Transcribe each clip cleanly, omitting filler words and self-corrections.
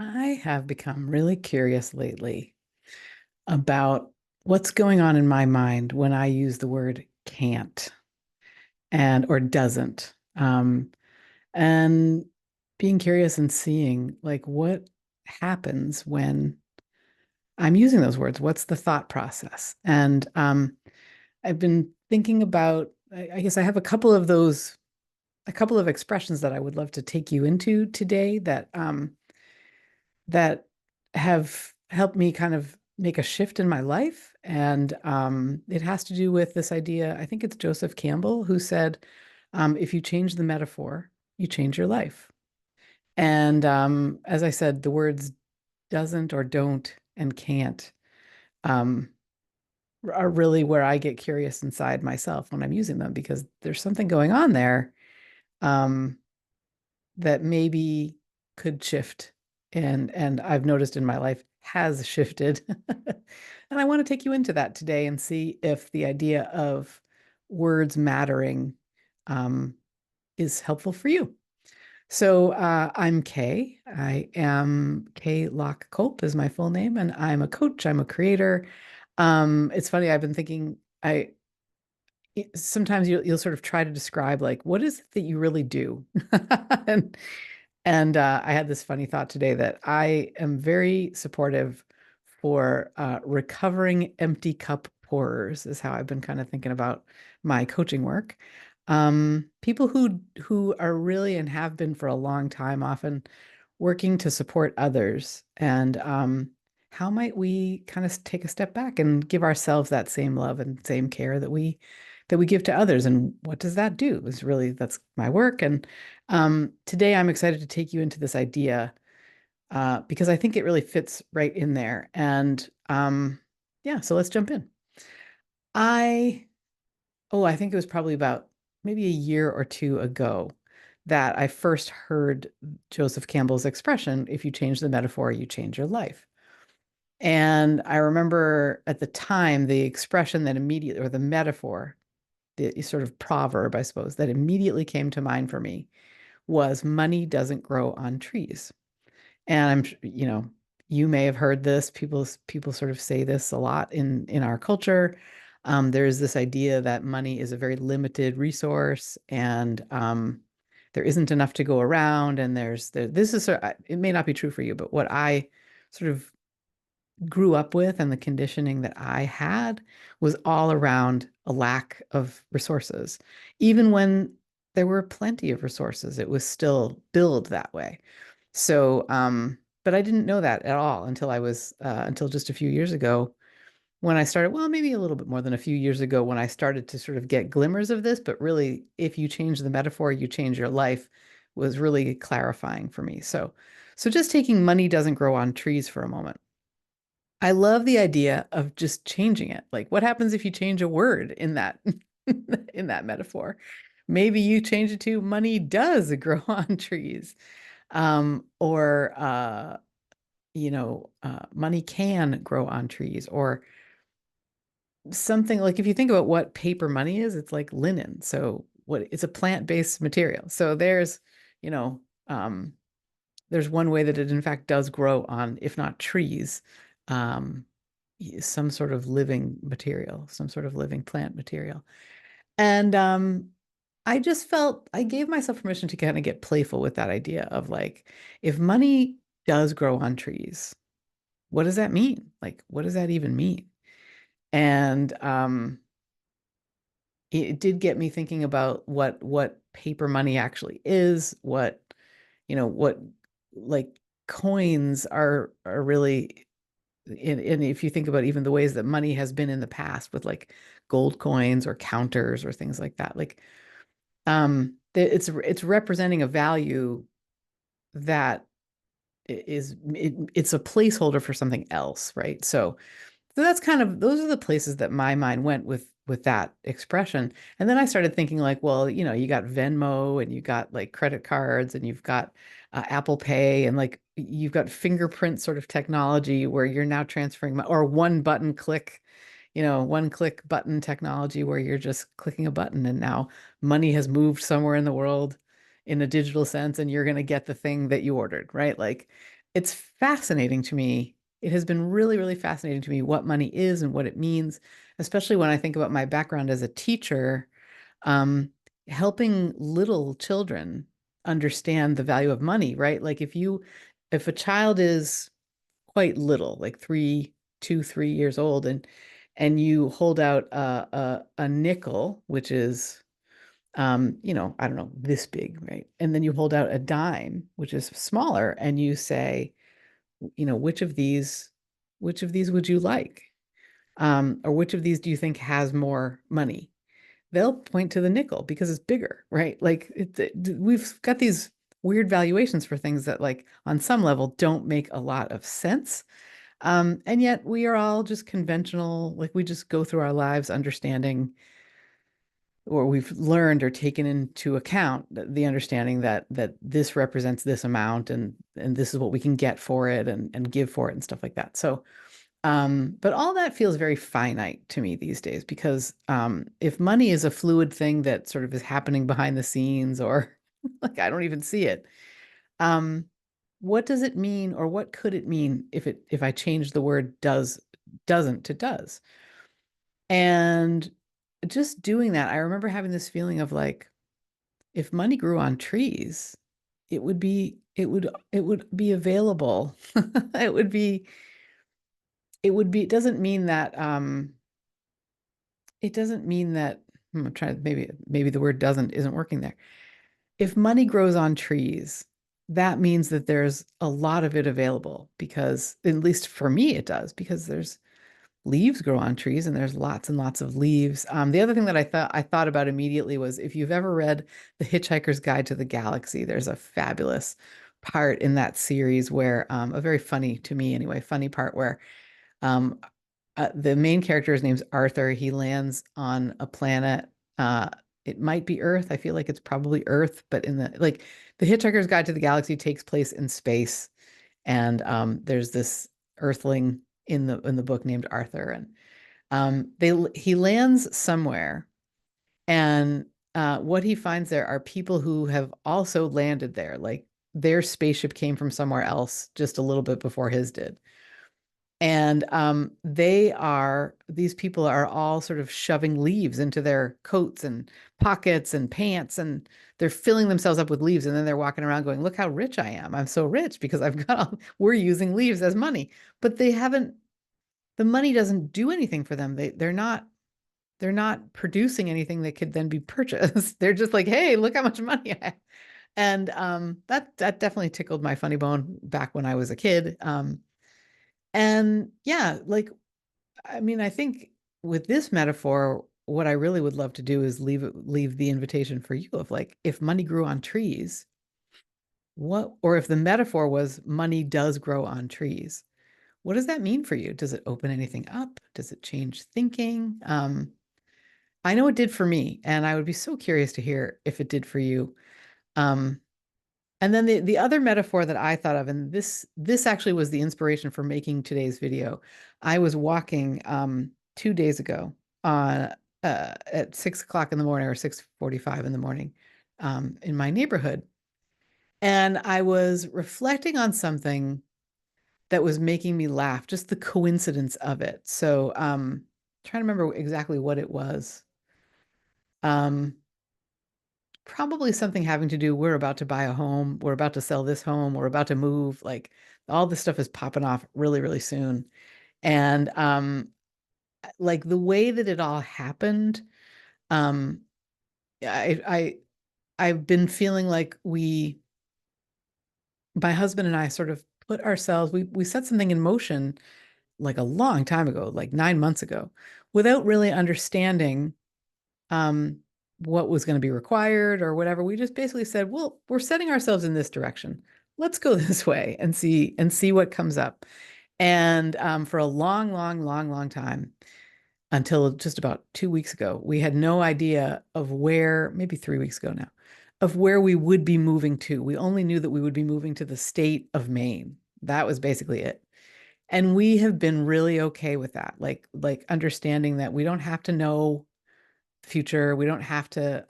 I have become really curious lately about what's going on in my mind when I use the word can't and or doesn't. And being curious and seeing like what happens when I'm using those words. What's the thought process? And I've been thinking about, I guess I have a couple of expressions that I would love to take you into today that have helped me kind of make a shift in my life. And it has to do with this idea. I think it's Joseph Campbell who said, if you change the metaphor, you change your life. And as I said, the words doesn't or don't and can't um, are really where I get curious inside myself when I'm using them because there's something going on there um, that maybe could shift and I've noticed in my life has shifted. And I want to take you into that today and see if the idea of words mattering um, is helpful for you. So I'm Kay. I am Kay Locke Culp is my full name, and I'm a coach. I'm a creator. It's funny. I've been thinking. Sometimes you'll sort of try to describe like what is it that you really do, and I had this funny thought today that I am very supportive for recovering empty cup pourers is how I've been kind of thinking about my coaching work. People who are really and have been for a long time, often working to support others, and how might we kind of take a step back and give ourselves that same love and same care that we give to others, and what does that do? Is really that's my work, and today I'm excited to take you into this idea because I think it really fits right in there. And yeah, so let's jump in. I, I think it was probably about maybe a year or two ago that I first heard Joseph Campbell's expression, if you change the metaphor, you change your life. And I remember at the time, the expression that immediately, or the metaphor, the sort of proverb, I suppose, that immediately came to mind for me was money doesn't grow on trees. And you may have heard this. People sort of say this a lot in our culture. There's this idea that money is a very limited resource, and there isn't enough to go around. And this is it may not be true for you, but what I sort of grew up with and the conditioning that I had was all around a lack of resources. Even when there were plenty of resources, it was still billed that way. So, but I didn't know that at all until just a few years ago when I started, well, maybe a little bit more than a few years ago when I started to sort of get glimmers of this, but really, if you change the metaphor, you change your life was really clarifying for me. So just taking money doesn't grow on trees for a moment. I love the idea of just changing it. Like, what happens if you change a word in that in that metaphor? Maybe you change it to money does grow on trees. Or money can grow on trees, or something like if you think about what paper money is, it's like linen. So what it's a plant-based material. So you know, um, there's one way that it in fact does grow on, if not trees, um, some sort of living material, some sort of living plant material. And I just felt I gave myself permission to kind of get playful with that idea of like, if money does grow on trees, what does that mean? Like, what does that even mean? And it did get me thinking about what paper money actually is, what like coins are really and if you think about even the ways that money has been in the past with like gold coins or counters or things like that, like it's representing a value that it's a placeholder for something else, right? So that's kind of those are the places that my mind went with that expression. And then I started thinking like, well, you got Venmo and you got like credit cards and you've got Apple Pay and like you've got fingerprint sort of technology where you're now transferring or one click button technology where you're just clicking a button and now money has moved somewhere in the world in a digital sense and you're going to get the thing that you ordered, right? Like it's fascinating to me. It has been really, really fascinating to me what money is and what it means, especially when I think about my background as a teacher, um, helping little children understand the value of money, right? Like if a child is quite little, like 3 years old, and you hold out a nickel, which is I don't know, this big, right? And then you hold out a dime, which is smaller, and you say, which of these would you like? Or which of these do you think has more money? They'll point to the nickel because it's bigger, right? Like we've got these weird valuations for things that, like, on some level don't make a lot of sense. And yet we are all just conventional, like we just go through our lives understanding, or we've learned or taken into account the understanding that this represents this amount, and this is what we can get for it and give for it and stuff like that. So but all that feels very finite to me these days because if money is a fluid thing that sort of is happening behind the scenes, or like I don't even see it, um, what does it mean, or what could it mean if I change the word doesn't to does? And just doing that, I remember having this feeling of like, if money grew on trees, it would be available. It would be it doesn't mean that it doesn't mean that I'm trying to, maybe the word doesn't isn't working there. If money grows on trees, that means that there's a lot of it available, because at least for me it does, because there's leaves grow on trees and there's lots and lots of leaves. The other thing that I thought about immediately was, if you've ever read The Hitchhiker's Guide to the Galaxy, there's a fabulous part in that series where a very funny, to me anyway, funny part where um, the main character's name's Arthur. He lands on a planet. Uh, it might be Earth. I feel like it's probably Earth, but the Hitchhiker's Guide to the Galaxy takes place in space, and there's this Earthling in the book named Arthur, and he lands somewhere, and what he finds there are people who have also landed there, like their spaceship came from somewhere else just a little bit before his did. And these people are all sort of shoving leaves into their coats and pockets and pants, and they're filling themselves up with leaves. And then they're walking around going, "Look how rich I am. I'm so rich because we're using leaves as money." But the money doesn't do anything for them. They're not producing anything that could then be purchased. They're just like, "Hey, look how much money I have." And that definitely tickled my funny bone back when I was a kid. And yeah, like, I mean, I think with this metaphor, what I really would love to do is leave the invitation for you of like, if money grew on trees, or if the metaphor was money does grow on trees, what does that mean for you? Does it open anything up? Does it change thinking? I know it did for me, and I would be so curious to hear if it did for you. Um, And then the other metaphor that I thought of, and this actually was the inspiration for making today's video. I was walking 2 days ago at 6 o'clock in the morning, or 6:45 in the morning, in my neighborhood, and I was reflecting on something that was making me laugh, just the coincidence of it. So trying to remember exactly what it was. Um, Probably something having to do, we're about to buy a home, we're about to sell this home, we're about to move, like all this stuff is popping off really, really soon. And like the way that it all happened, um, I've been feeling like my husband and I sort of put ourselves, we set something in motion like a long time ago, like 9 months ago, without really understanding um, what was going to be required or whatever. We just basically said, well, we're setting ourselves in this direction. Let's go this way and see what comes up. And for a long, long, long, long time, until just about 2 weeks ago, we had no idea of where, maybe 3 weeks ago now, of where we would be moving to. We only knew that we would be moving to the state of Maine. That was basically it. And we have been really okay with that, like understanding that we don't have to know the future. We don't have to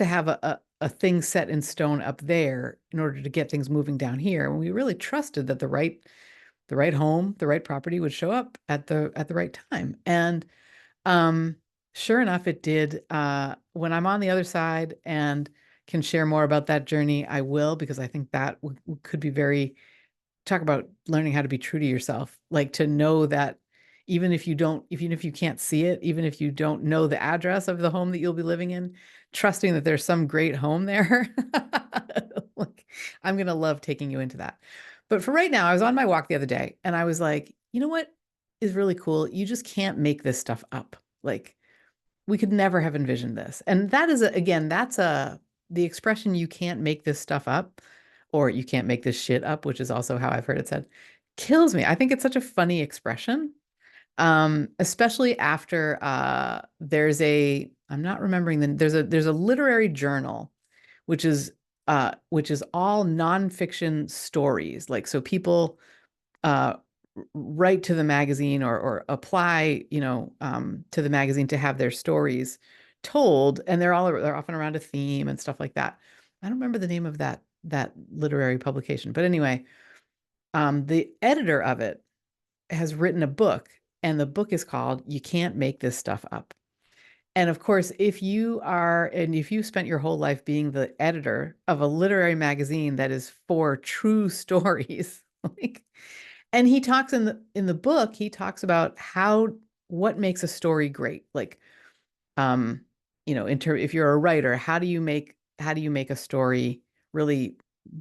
have a thing set in stone up there in order to get things moving down here. And we really trusted that the right home, the right property would show up at the right time. And um, sure enough, it did. When I'm on the other side and can share more about that journey, I will, because I think that could be very, talk about learning how to be true to yourself, like to know that even if you don't, even if you can't see it, even if you don't know the address of the home that you'll be living in, trusting that there's some great home there. Like, I'm going to love taking you into that. But for right now, I was on my walk the other day and I was like, you know what is really cool? You just can't make this stuff up. Like, we could never have envisioned this. And that is, again, that's the expression, you can't make this stuff up, or you can't make this shit up, which is also how I've heard it said, kills me. I think it's such a funny expression. Especially after there's a, I'm not remembering there's a literary journal, which is all nonfiction stories. Like, so people uh write to the magazine or apply, to the magazine to have their stories told, and they're often around a theme and stuff like that. I don't remember the name of that literary publication, but anyway, the editor of it has written a book, and the book is called "You Can't Make This Stuff Up." And of course, if you spent your whole life being the editor of a literary magazine that is for true stories, like, and he talks in the book, he talks about what makes a story great. Like, um, if you're a writer, how do you make a story really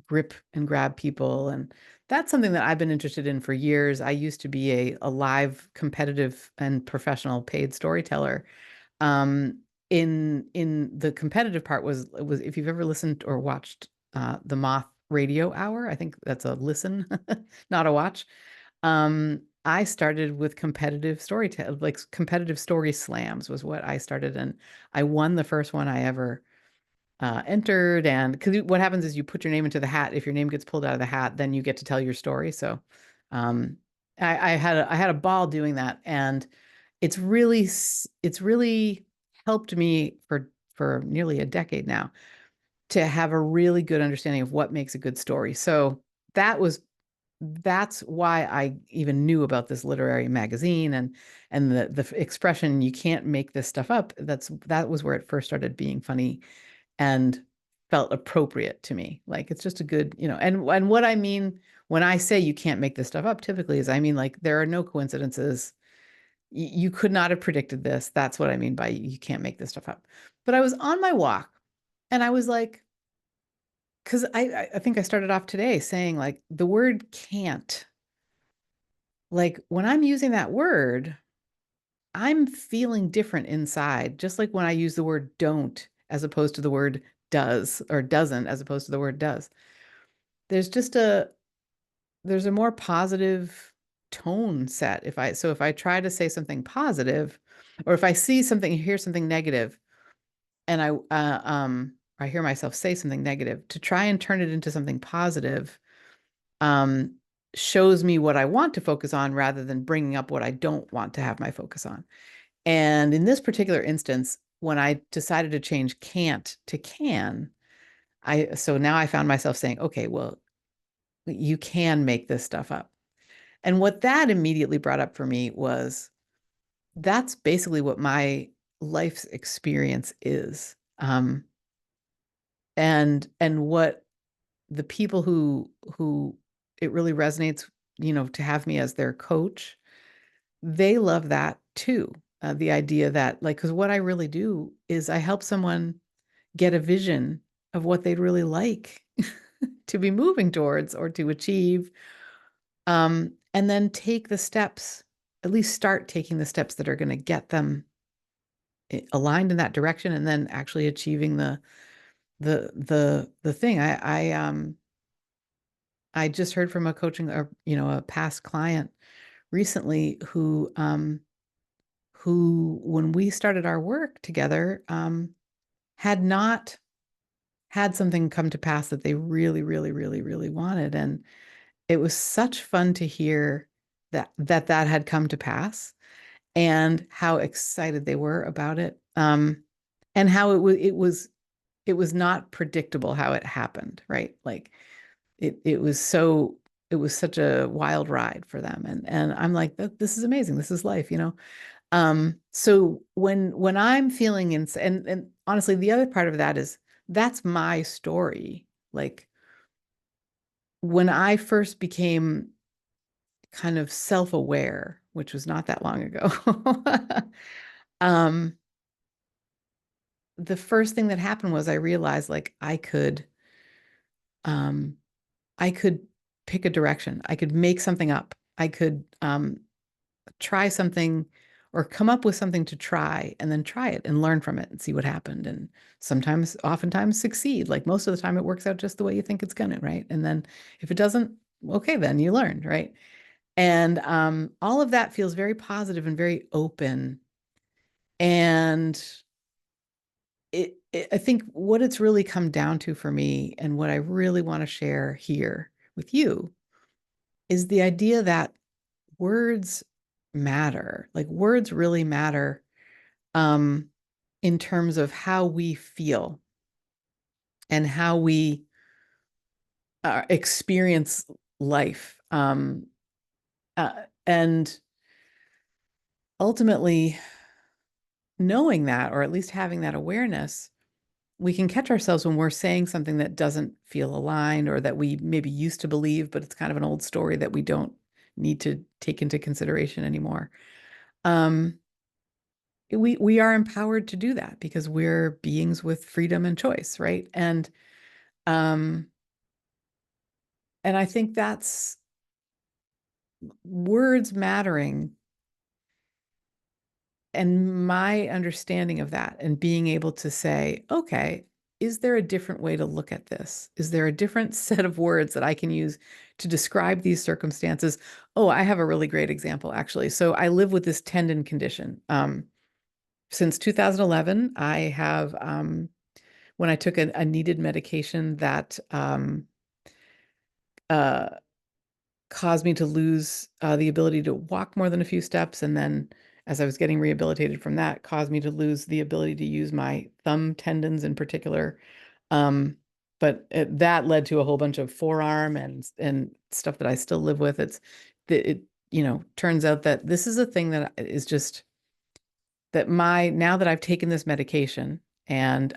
grip and grab people? And that's something that I've been interested in for years. I used to be a live competitive and professional paid storyteller. Um, in the competitive part was if you've ever listened or watched the Moth Radio Hour, I think that's a listen, not a watch. I started with competitive storytelling, like competitive story slams was what I started, and I won the first one I ever entered. And because what happens is you put your name into the hat. If your name gets pulled out of the hat, then you get to tell your story. So, um, I had a ball doing that, and it's really helped me for nearly a decade now to have a really good understanding of what makes a good story. So that was that's why I even knew about this literary magazine, and the expression "you can't make this stuff up." That was where it first started being funny and felt appropriate to me. Like, it's just a good, and what I mean when I say you can't make this stuff up, typically is I mean, like, there are no coincidences. You could not have predicted this. That's what I mean by you can't make this stuff up. But I was on my walk and I was like, because I think I started off today saying, like, the word can't, like, when I'm using that word, I'm feeling different inside, just like when I use the word don't as opposed to the word does, or doesn't as opposed to the word does. There's just there's a more positive tone set. If I try to say something positive, or if I see something, hear something negative, and I hear myself say something negative, to try and turn it into something positive, um, shows me what I want to focus on rather than bringing up what I don't want to have my focus on. And in this particular instance, when I decided to change can't to can, so now I found myself saying, okay, well, you can make this stuff up. And what that immediately brought up for me was, that's basically what my life's experience is. And what the people who it really resonates, to have me as their coach, they love that too. The idea that, like, because what I really do is I help someone get a vision of what they'd really like to be moving towards or to achieve, and then take the steps, at least start taking the steps that are going to get them aligned in that direction, and then actually achieving the thing. I just heard from a coaching, or a past client recently who when we started our work together, had not had something come to pass that they really, really, really, really wanted. And it was such fun to hear that had come to pass, and how excited they were about it. And how it was it was not predictable how it happened, right? Like it was so it was such a wild ride for them. And I'm like, this is amazing. This is life, you know? So when I'm feeling and honestly, the other part of that is that's my story. Like when I first became kind of self-aware, which was not that long ago, um, the first thing that happened was I realized like um, I could pick a direction. I could make something up. I could try something or come up with something to try and then try it and learn from it and see what happened. And sometimes, oftentimes succeed. Like most of the time, it works out just the way you think it's gonna, right? And then if it doesn't, okay, then you learned, right? And all of that feels very positive and very open. And I think what it's really come down to for me and what I really want to share here with you is the idea that words matter. Like words really matter um, in terms of how we feel and how we experience life. And ultimately, knowing that, or at least having that awareness, we can catch ourselves when we're saying something that doesn't feel aligned or that we maybe used to believe, but it's kind of an old story that we don't need to take into consideration anymore. Um, we are empowered to do that because we're beings with freedom and choice, right? Um, and I think that's words mattering and my understanding of that and being able to say, okay, is there a different way to look at this? Is there a different set of words that I can use to describe these circumstances? Oh, I have a really great example, actually. So I live with this tendon condition. Since 2011, I have, when I took a needed medication that uh, caused me to lose the ability to walk more than a few steps. And then as I was getting rehabilitated from that, caused me to lose the ability to use my thumb tendons in particular. Um, that led to a whole bunch of forearm and stuff that I still live with. It, turns out that this is a thing that is just that now that I've taken this medication and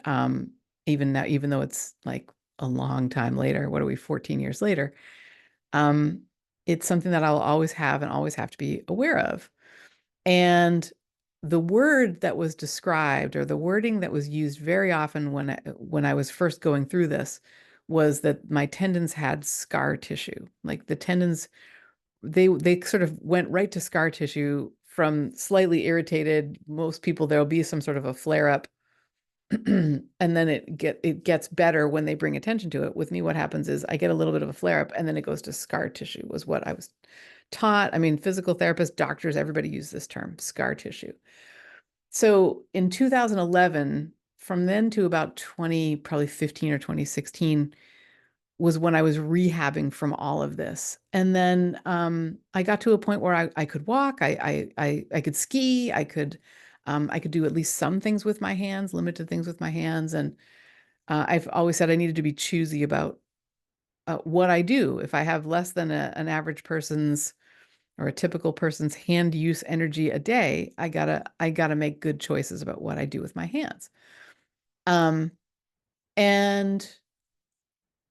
even now, even though it's like a long time later, what are we, 14 years later? Um, it's something that I'll always have and always have to be aware of. And the word that was described or the wording that was used very often when I was first going through this was that my tendons had scar tissue. Like the tendons, they sort of went right to scar tissue from slightly irritated. Most people, there'll be some sort of a flare up and then it gets better when they bring attention to it. With me, what happens is I get a little bit of a flare up and then it goes to scar tissue was what I was taught. I mean, physical therapists, doctors, everybody uses this term, scar tissue. So in 2011, from then to about 20, probably 15 or 2016 was when I was rehabbing from all of this. And then I got to a point where I could walk, I could ski, I could do at least some things with my hands, limited things with my hands. And I've always said I needed to be choosy about what I do. If I have less than an average person's or a typical person's hand use energy a day, I gotta make good choices about what I do with my hands. Um, and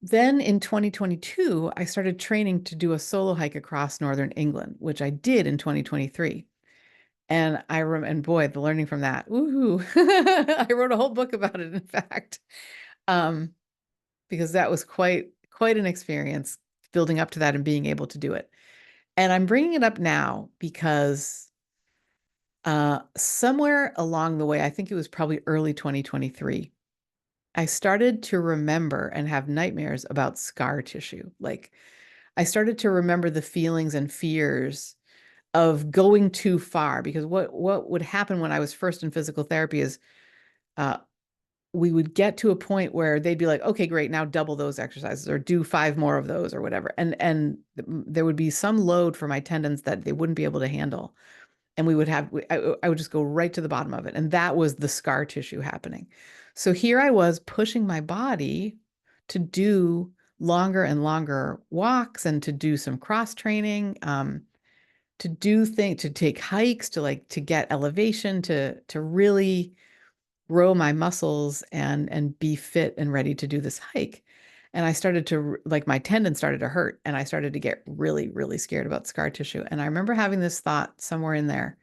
then in 2022, I started training to do a solo hike across northern England, which I did in 2023. And boy, the learning from that, woohoo! I wrote a whole book about it, in fact, um, because that was quite an experience building up to that and being able to do it. And I'm bringing it up now because somewhere along the way, I think it was probably early 2023, I started to remember and have nightmares about scar tissue. Like I started to remember the feelings and fears of going too far because what would happen when I was first in physical therapy is uh, we would get to a point where they'd be like, okay, great, now double those exercises or do 5 more of those or whatever. And there would be some load for my tendons that they wouldn't be able to handle. And I would just go right to the bottom of it. And that was the scar tissue happening. So here I was pushing my body to do longer and longer walks and to do some cross training, to do things, to take hikes, to like to get elevation, to really grow my muscles and be fit and ready to do this hike. And I started to like my tendon started to hurt and I started to get really, really scared about scar tissue. And I remember having this thought somewhere in there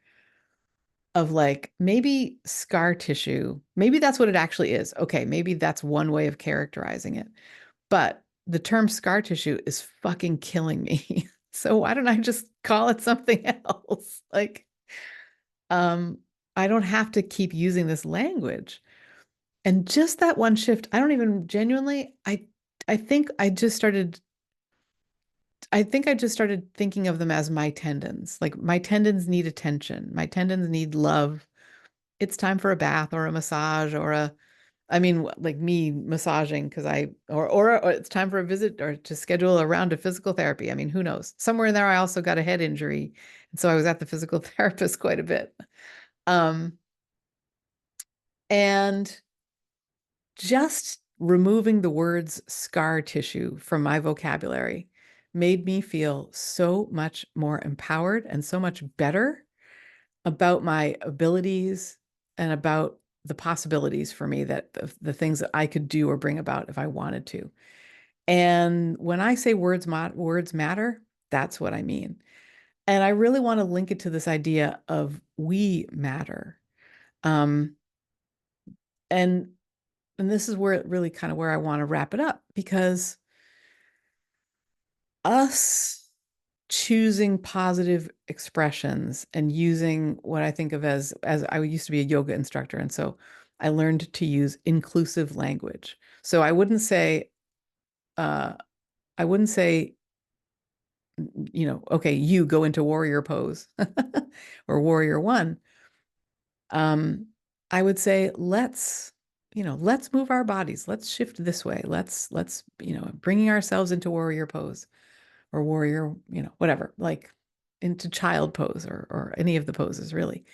of like maybe scar tissue, maybe that's what it actually is. Okay, maybe that's one way of characterizing it. But the term scar tissue is fucking killing me. So why don't I just call it something else? Like, um, I don't have to keep using this language. And just that one shift, I don't even genuinely, I think I just started I think I just started thinking of them as my tendons. Like my tendons need attention. My tendons need love. It's time for a bath or a massage or a I mean like me massaging because or it's time for a visit or to schedule a round of physical therapy. I mean, who knows? Somewhere in there I also got a head injury. And so I was at the physical therapist quite a bit. Um and just removing the words scar tissue from my vocabulary made me feel so much more empowered and so much better about my abilities and about the possibilities for me that the things that I could do or bring about if I wanted to. And when I say words matter, that's what I mean. And I really want to link it to this idea of we matter. Um, and and this is where it really kind of where I want to wrap it up because us choosing positive expressions and using what I think of as I used to be a yoga instructor and so I learned to use inclusive language. So uh I wouldn't say okay, you go into warrior pose or warrior one. Um I would say let's move our bodies. Let's shift this way. Let's bringing ourselves into warrior pose or warrior, whatever, like into child pose or any of the poses really.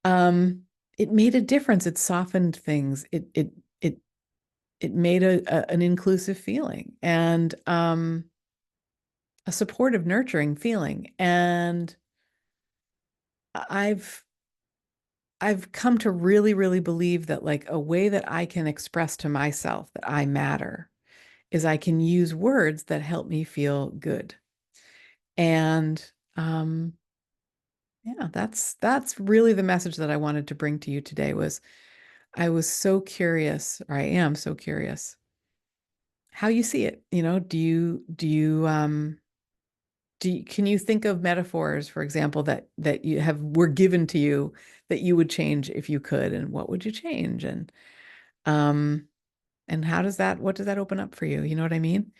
It made a difference. It softened things. It made an inclusive feeling and a supportive, nurturing feeling. And I've I've come to really, really believe that like a way that I can express to myself that I matter is I can use words that help me feel good. And yeah, that's really the message that I wanted to bring to you today was I was so curious, or I am so curious how you see it. Can you think of metaphors, for example, that you have were given to you that you would change if you could, and what would you change? Um and what does that open up for you? You know what I mean?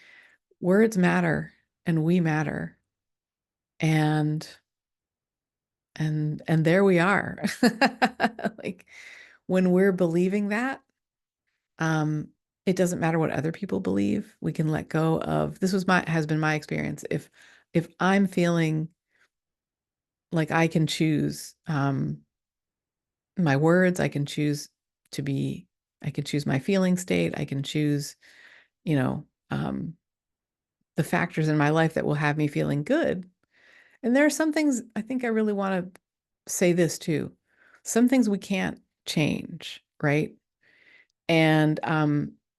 Words matter and we matter. And and there we are. Like when we're believing that, um, it doesn't matter what other people believe. We can let go of this was my has been my experience. If I'm feeling like I can choose my words, to be, I can choose my feeling state, I can choose, you know, the factors in my life that will have me feeling good. And there are some things I think I really want to say this too. Some things we can't change, right? And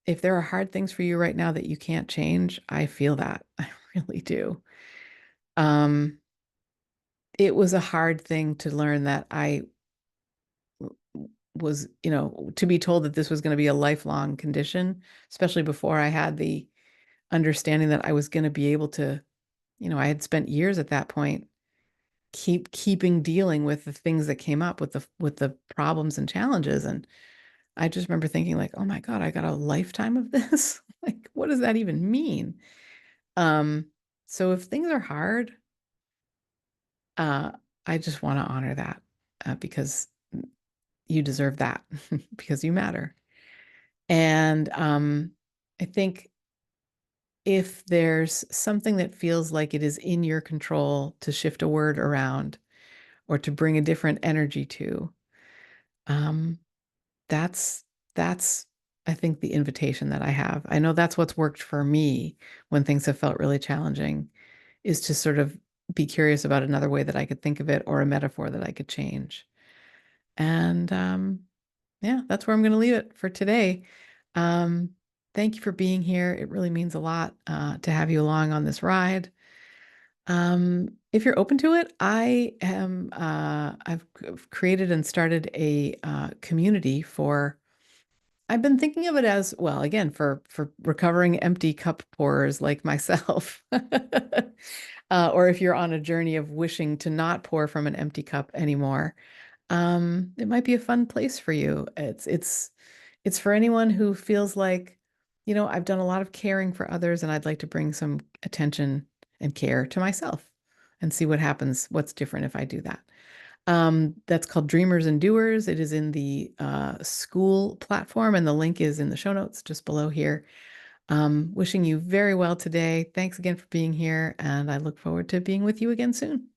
if there are hard things for you right now that you can't change, I feel that. I really do. Um, it was a hard thing to learn that I was, to be told that this was going to be a lifelong condition, especially before I had the understanding that I was going to be able to, I had spent years at that point keeping dealing with the things that came up with the problems and challenges. And I just remember thinking like, oh my God, I got a lifetime of this. Like, what does that even mean? Um, so if things are hard, uh, I just want to honor that because you deserve that because you matter. And I think if there's something that feels like it is in your control to shift a word around or to bring a different energy to, um, that's that's, I think, the invitation that I have. I know that's what's worked for me when things have felt really challenging, is to sort of be curious about another way that I could think of it or a metaphor that I could change. And yeah, that's where I'm going to leave it for today. Um, Thank you for being here. It really means a lot to have you along on this ride. If you're open to it, I've created and started a community for, I've been thinking of it as, well, again, for recovering empty cup pourers like myself. Or if you're on a journey of wishing to not pour from an empty cup anymore, it might be a fun place for you. It's for anyone who feels like, I've done a lot of caring for others and I'd like to bring some attention and care to myself and see what happens, what's different if I do that. That's called Dreamers and Doers. It is in the school platform, and the link is in the show notes just below here. Wishing you very well today. Thanks again for being here, and I look forward to being with you again soon.